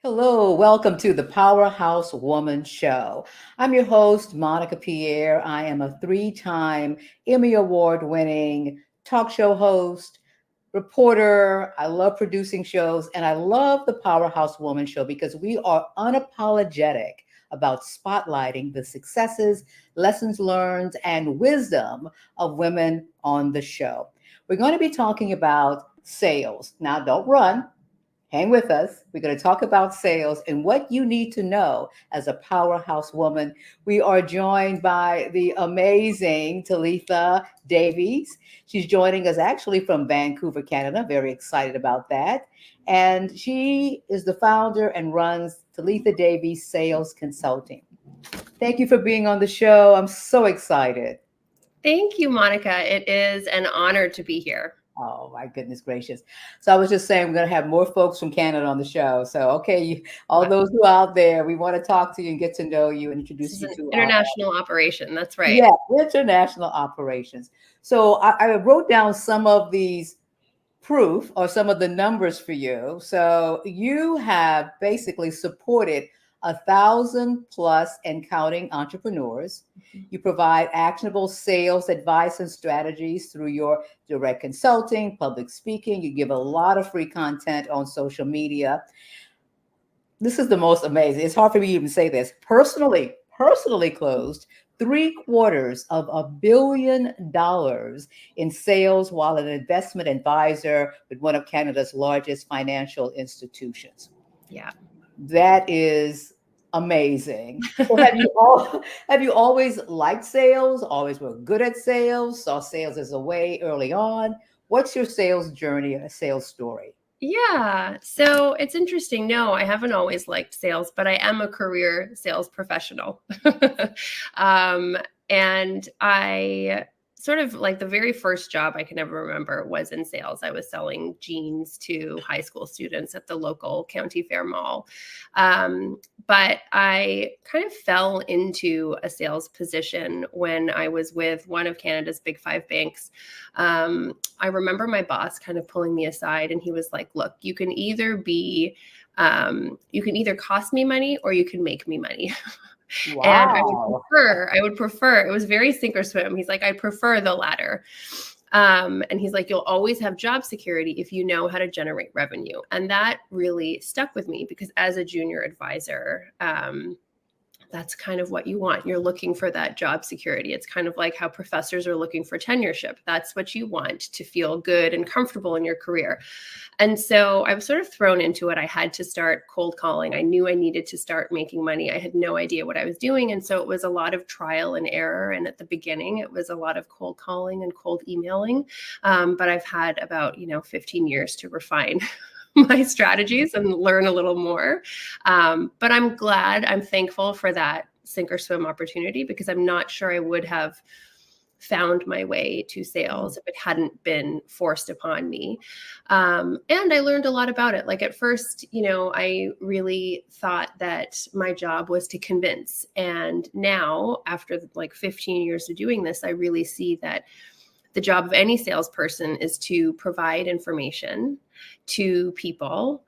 Hello, welcome to the Powerhouse Woman Show. I'm your host, Monica Pierre. I am a three-time Emmy Award winning talk show host, reporter. I love producing shows, and I love the Powerhouse Woman Show because we are unapologetic about spotlighting the successes, lessons learned, and wisdom of women on the show. We're going to be talking about sales. Now, don't run. Hang with us. We're going to talk about sales and what you need to know as a powerhouse woman. We are joined by the amazing Talitha Davies. She's joining us actually from Vancouver, Canada. Very excited about that. And she is the founder and runs Talitha Davies Sales Consulting. Thank you for being on the show. I'm so excited. Thank you, Monica. It is an honor to be here. Oh my goodness gracious. So I was just saying we're going to have more folks from Canada on the show. So, okay, all Wow. those who are out there, we want to talk to you and get to know you and This introduce is you an to our international operation. That's right. yeah, international operations. So I wrote down some of these proof or some of the numbers for you. So you have basically supported 1,000 plus and counting entrepreneurs. You provide actionable sales advice and strategies through your direct consulting, public speaking. You give a lot of free content on social media. This is the most amazing. It's hard for me to even say this. Personally closed $750 million in sales while an investment advisor with one of Canada's largest financial institutions. Yeah. That is amazing. So have you always liked sales? Always were good at sales? Saw sales as a way early on? What's your sales journey, a sales story? Yeah. So it's interesting. No, I haven't always liked sales, but I am a career sales professional. um, and I sort of like the very first job I can ever remember was in sales. I was selling jeans to high school students at the local county fair mall. But I kind of fell into a sales position when I was with one of Canada's big five banks. I remember my boss kind of pulling me aside and he was like, look, you can either cost me money or you can make me money. And Wow. I would prefer, it was very sink or swim. He's like, I prefer the latter. And he's like, you'll always have job security if you know how to generate revenue. And that really stuck with me because as a junior advisor, that's kind of what you want. You're looking for that job security. It's kind of like how professors are looking for tenureship. That's what you want to feel good and comfortable in your career. And so I was sort of thrown into it. I had to start cold calling. I knew I needed to start making money. I had no idea what I was doing. And so it was a lot of trial and error. And at the beginning, it was a lot of cold calling and cold emailing. But I've had about, 15 years to refine my strategies and learn a little more. But I'm thankful for that sink or swim opportunity because I'm not sure I would have found my way to sales if it hadn't been forced upon me. And I learned a lot about it. Like at first, I really thought that my job was to convince. And now after like 15 years of doing this, I really see that the job of any salesperson is to provide information to people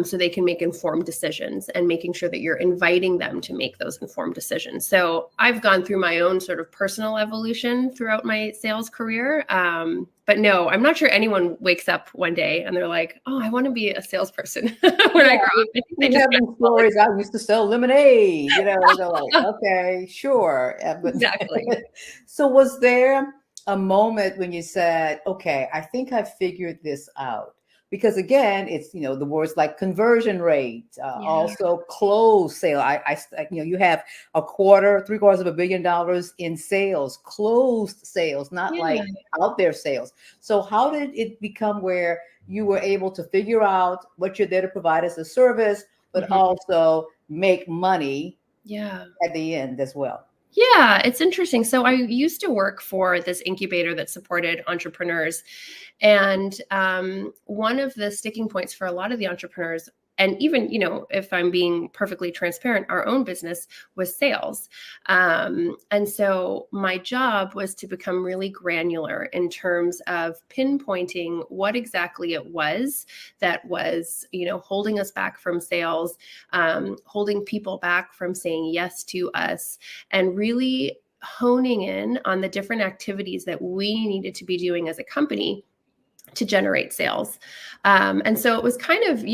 so they can make informed decisions and making sure that you're inviting them to make those informed decisions. So I've gone through my own sort of personal evolution throughout my sales career. But no, I'm not sure anyone wakes up one day and they're like, oh, I want to be a salesperson when I grow up. I think they We just have these stories. I used to sell lemonade, they're like, okay, sure. But exactly. so was there a moment when you said, okay, I think I figured this out? Because again, it's, the words like conversion rate, Yeah. also close sale. You have $750 million in sales, closed sales, not Yeah. like out there sales. So how did it become where you were able to figure out what you're there to provide as a service, but Mhm. also make money Yeah. at the end as well? Yeah, it's interesting. So I used to work for this incubator that supported entrepreneurs. And one of the sticking points for a lot of the entrepreneurs and even, if I'm being perfectly transparent, our own business was sales. And so my job was to become really granular in terms of pinpointing what exactly it was that was, holding us back from sales, holding people back from saying yes to us, and really honing in on the different activities that we needed to be doing as a company to generate sales. And so it was kind of,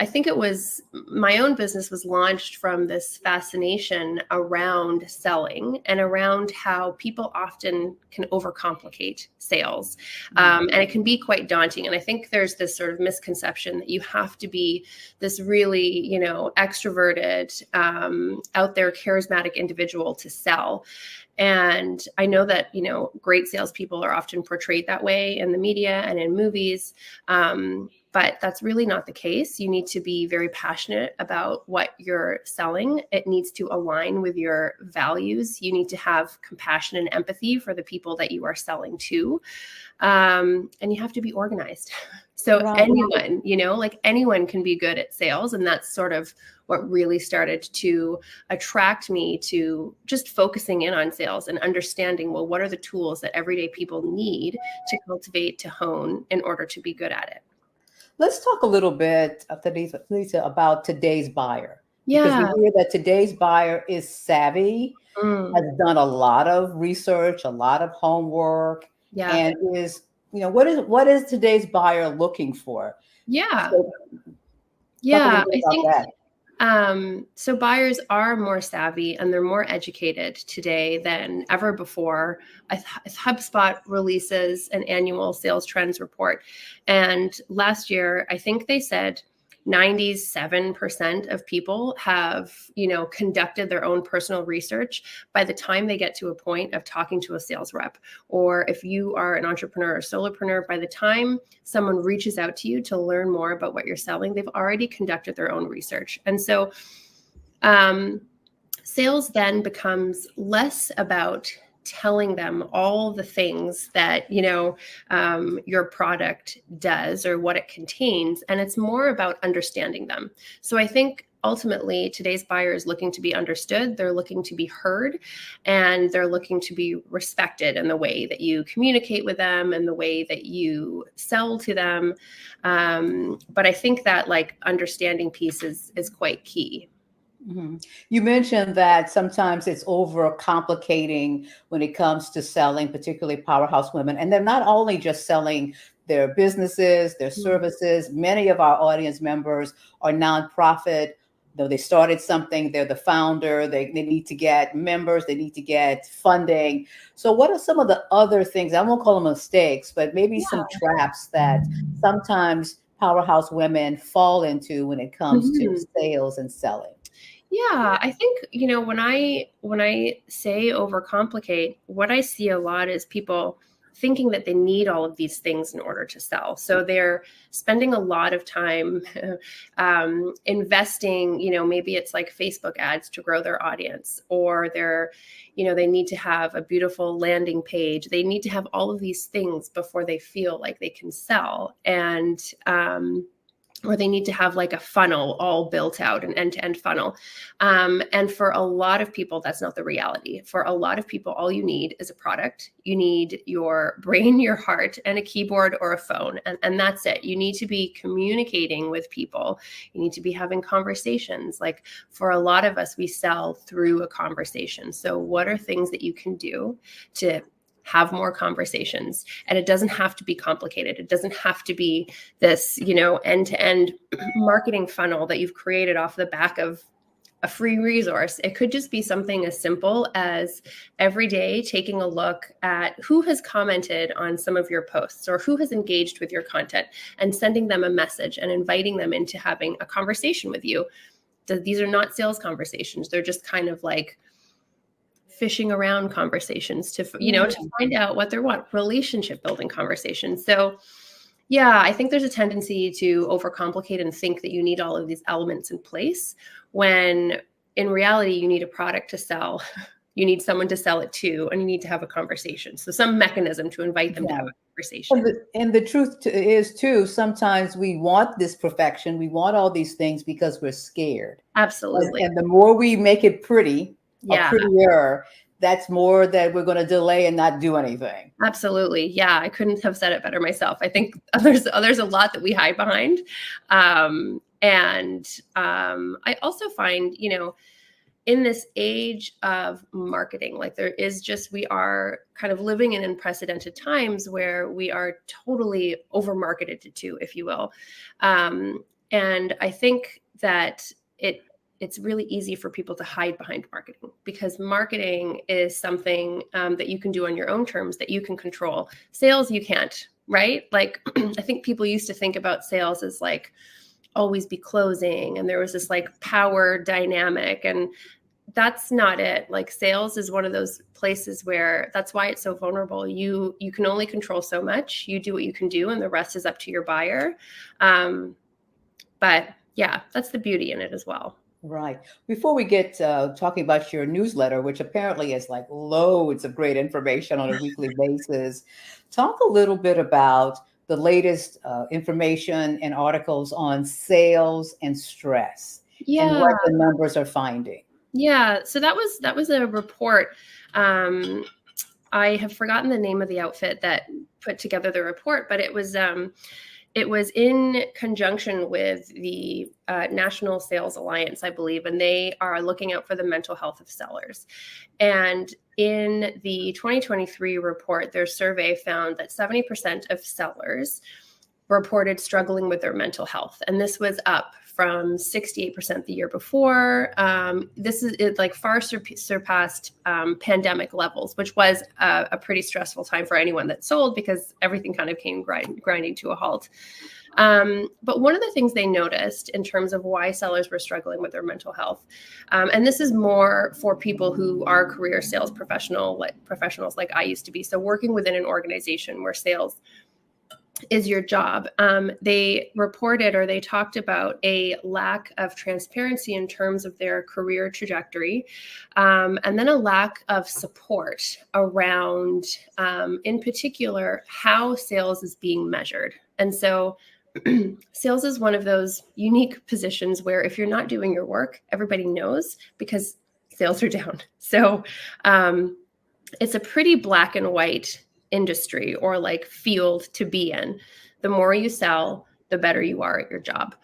I think it was my own business was launched from this fascination around selling and around how people often can overcomplicate sales. And it can be quite daunting. And I think there's this sort of misconception that you have to be this really, extroverted, out there, charismatic individual to sell. And I know that, great salespeople are often portrayed that way in the media and in movies. But that's really not the case. You need to be very passionate about what you're selling. It needs to align with your values. You need to have compassion and empathy for the people that you are selling to. And you have to be organized. So Right. anyone, anyone can be good at sales. And that's sort of what really started to attract me to just focusing in on sales and understanding, well, what are the tools that everyday people need to cultivate, to hone in order to be good at it? Let's talk a little bit, Lisa, about today's buyer. Because we Yeah. hear that today's buyer is savvy, has done a lot of research, a lot of homework, Yeah. and is, what is today's buyer looking for? Yeah. So talk a Yeah. little bit I about think that. so buyers are more savvy and they're more educated today than ever before. HubSpot releases an annual sales trends report. And last year, I think they said 97% of people have, conducted their own personal research by the time they get to a point of talking to a sales rep. Or if you are an entrepreneur or solopreneur, by the time someone reaches out to you to learn more about what you're selling, they've already conducted their own research. And so sales then becomes less about telling them all the things that your product does or what it contains, and it's more about understanding them. So I think ultimately today's buyer is looking to be understood, they're looking to be heard, and they're looking to be respected in the way that you communicate with them and the way that you sell to them. But I think that understanding piece is quite key. Mhm. You mentioned that sometimes it's over complicating when it comes to selling, particularly powerhouse women. And they're not only just selling their businesses, their services. Many of our audience members are nonprofit. Though they started something, they're the founder, they need to get members, they need to get funding. So, what are some of the other things? I won't call them mistakes, but maybe some traps that sometimes powerhouse women fall into when it comes to Mhm. sales and selling? Yeah, I think, when I say overcomplicate, what I see a lot is people thinking that they need all of these things in order to sell. So they're spending a lot of time investing, maybe it's like Facebook ads to grow their audience, or they need to have a beautiful landing page. They need to have all of these things before they feel like they can sell. And or they need to have like a funnel all built out, an end-to-end funnel. And for a lot of people, that's not the reality. For a lot of people, all you need is a product. You need your brain, your heart, and a keyboard or a phone. And that's it. You need to be communicating with people. You need to be having conversations. Like for a lot of us, we sell through a conversation. So what are things that you can do to have more conversations? And it doesn't have to be complicated. It doesn't have to be this, end-to-end marketing funnel that you've created off the back of a free resource. It could just be something as simple as every day taking a look at who has commented on some of your posts or who has engaged with your content and sending them a message and inviting them into having a conversation with you. These are not sales conversations. They're just kind of like fishing around conversations to find out what they want, relationship building conversations. So yeah, I think there's a tendency to overcomplicate and think that you need all of these elements in place when in reality you need a product to sell. You need someone to sell it to, and you need to have a conversation. So some mechanism to invite them to have Right. a conversation. And the truth is too, sometimes we want this perfection. We want all these things because we're scared. Absolutely. And the more we make it pretty or Yeah, prettier, that's more that we're going to delay and not do anything. absolutely. Yeah, I couldn't have said it better myself. I think there's a lot that we hide behind. I also find, in this age of marketing, like we are kind of living in unprecedented times where we are totally over marketed to, if you will. And I think that it's really easy for people to hide behind marketing, because marketing is something that you can do on your own terms, that you can control. Sales, you can't, right? Like, I think people used to think about sales as like always be closing, and there was this like power dynamic, and that's not it. Like, sales is one of those places where that's why it's so vulnerable. You can only control so much. You do what you can do, and the rest is up to your buyer. But yeah, that's the beauty in it as well. Right. Before we get talking about your newsletter, which apparently is like loads of great information on a weekly basis, talk a little bit about the latest information and articles on sales and stress and Yeah. what the numbers are finding. Yeah. So that was a report. I have forgotten the name of the outfit that put together the report, but it was in conjunction with the National Sales Alliance, I believe, and they are looking out for the mental health of sellers. And in the 2023 report, their survey found that 70% of sellers reported struggling with their mental health. And this was up from 68% the year before. This is like far surpassed pandemic levels, which was a pretty stressful time for anyone that sold, because everything kind of came grinding to a halt. But one of the things they noticed in terms of why sellers were struggling with their mental health, and this is more for people who are career sales professionals like I used to be, so working within an organization where sales is your job. They reported, or they talked about, a lack of transparency in terms of their career trajectory, and then a lack of support around, in particular, how sales is being measured. And so sales is one of those unique positions where if you're not doing your work, everybody knows, because sales are down. So it's a pretty black and white industry, or like field to be in. The more you sell, the better you are at your job.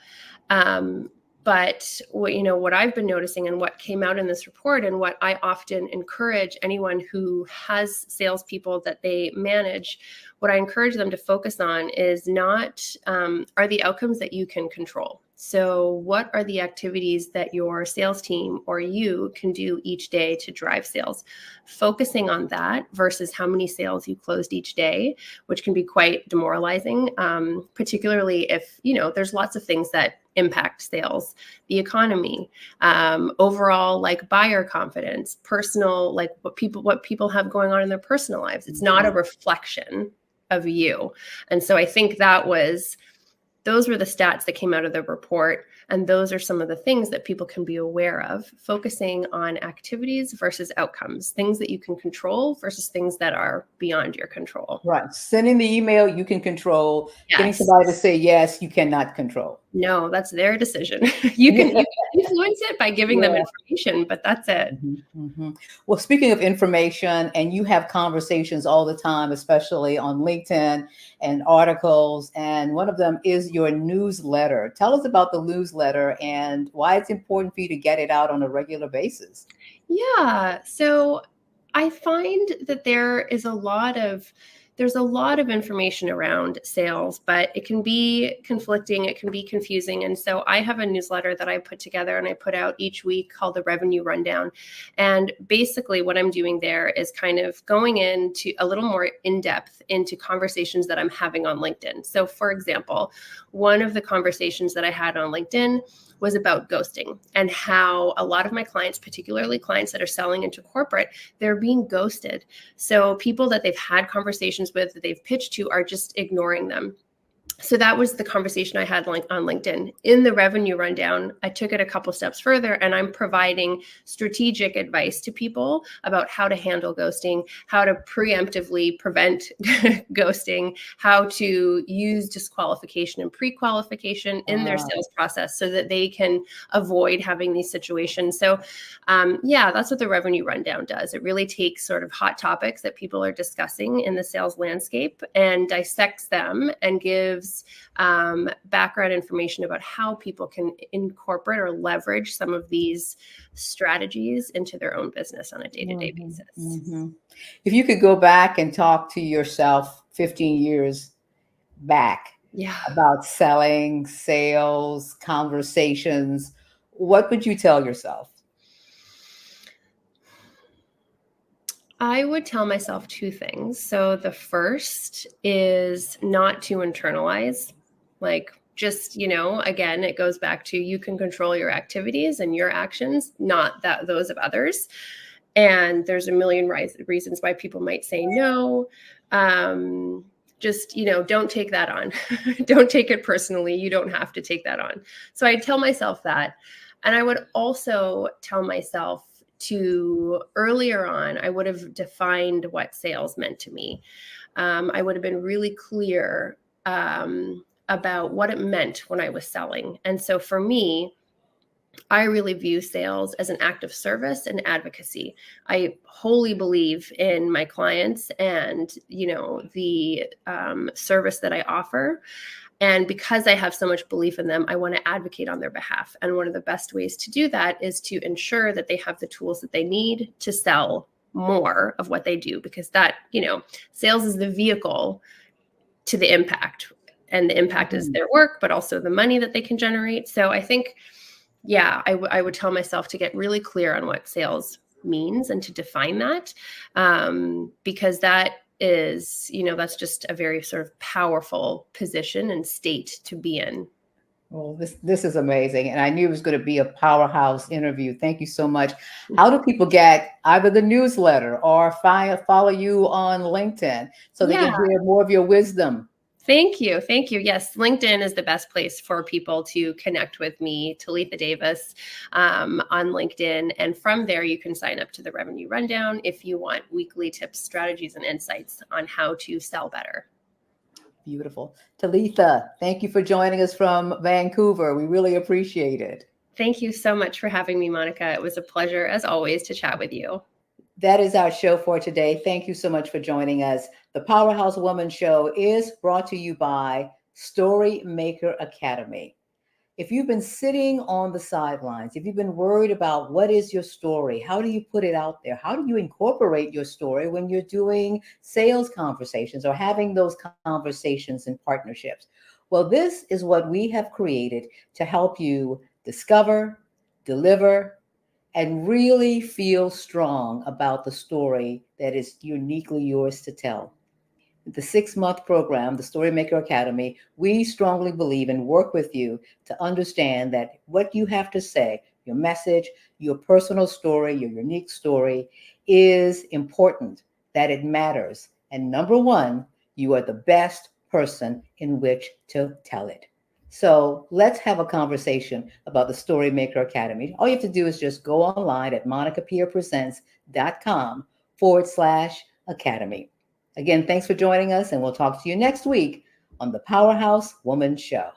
But what I've been noticing, and what came out in this report, and what I often encourage anyone who has salespeople that they manage, what I encourage them to focus on is not are the outcomes that you can control. So what are the activities that your sales team or you can do each day to drive sales? Focusing on that versus how many sales you closed each day, which can be quite demoralizing, particularly if, there's lots of things that impact sales, the economy, overall, like buyer confidence, personal, like what people have going on in their personal lives. It's not a reflection of you. And so I think those were the stats that came out of the report. And those are some of the things that people can be aware of, focusing on activities versus outcomes, things that you can control versus things that are beyond your control. Right. Sending the email, you can control. Yes. Getting somebody to say yes, you cannot control. No, that's their decision. You can influence it by giving them information, but that's it. Mm-hmm, mm-hmm. Well, speaking of information, and you have conversations all the time, especially on LinkedIn and articles, and one of them is your newsletter. Tell us about the newsletter and why it's important for you to get it out on a regular basis. Yeah. So I find that there's a lot of information around sales, but it can be conflicting, it can be confusing. And so I have a newsletter that I put together and I put out each week called the Revenue Rundown. And basically what I'm doing there is kind of going into a little more in depth into conversations that I'm having on LinkedIn. So for example, one of the conversations that I had on LinkedIn was about ghosting, and how a lot of my clients, particularly clients that are selling into corporate, they're being ghosted. So people that they've had conversations with, that they've pitched to, are just ignoring them. So that was the conversation I had like on LinkedIn. In the revenue rundown, I took it a couple steps further, and I'm providing strategic advice to people about how to handle ghosting, how to preemptively prevent ghosting, how to use disqualification and pre-qualification in their sales process so that they can avoid having these situations. So yeah, that's what the revenue rundown does. It really takes sort of hot topics that people are discussing in the sales landscape and dissects them and gives background information about how people can incorporate or leverage some of these strategies into their own business on a day-to-day basis. Mm-hmm. If you could go back and talk to yourself 15 years back about selling, sales, conversations, what would you tell yourself? I would tell myself two things. So the first is not to internalize, like just, again, it goes back to you can control your activities and your actions, not that those of others. And there's a million reasons why people might say no. Just, don't take that on. Don't take it personally. You don't have to take that on. So I tell myself that. And I would also tell myself to earlier on, I would have defined what sales meant to me. I would have been really clear about what it meant when I was selling. And so for me, I really view sales as an act of service and advocacy. I wholly believe in my clients and, the service that I offer. And because I have so much belief in them, I want to advocate on their behalf. And one of the best ways to do that is to ensure that they have the tools that they need to sell more of what they do, because that, sales is the vehicle to the impact. And the impact is their work, but also the money that they can generate. So I think, yeah, I would tell myself to get really clear on what sales means and to define that, because that is, that's just a very sort of powerful position and state to be in. Well, this is amazing. And I knew it was going to be a powerhouse interview. Thank you so much. How do people get either the newsletter or follow you on LinkedIn so they can hear more of your wisdom? Thank you. Thank you. Yes, LinkedIn is the best place for people to connect with me, Talitha Davis, on LinkedIn. And from there, you can sign up to the Revenue Rundown if you want weekly tips, strategies, and insights on how to sell better. Beautiful. Talitha, thank you for joining us from Vancouver. We really appreciate it. Thank you so much for having me, Monica. It was a pleasure, as always, to chat with you. That is our show for today. Thank you so much for joining us. The Powerhouse Woman Show is brought to you by Story Maker Academy. If you've been sitting on the sidelines, if you've been worried about what is your story, how do you put it out there? How do you incorporate your story when you're doing sales conversations or having those conversations in partnerships? Well, this is what we have created to help you discover, deliver, and really feel strong about the story that is uniquely yours to tell. The 6-month program, the Storymaker Academy, we strongly believe and work with you to understand that what you have to say, your message, your personal story, your unique story is important, that it matters. And number one, you are the best person in which to tell it. So let's have a conversation about the Storymaker Academy. All you have to do is just go online at monicapierpresents.com/academy. Again, thanks for joining us, and we'll talk to you next week on the Powerhouse Woman Show.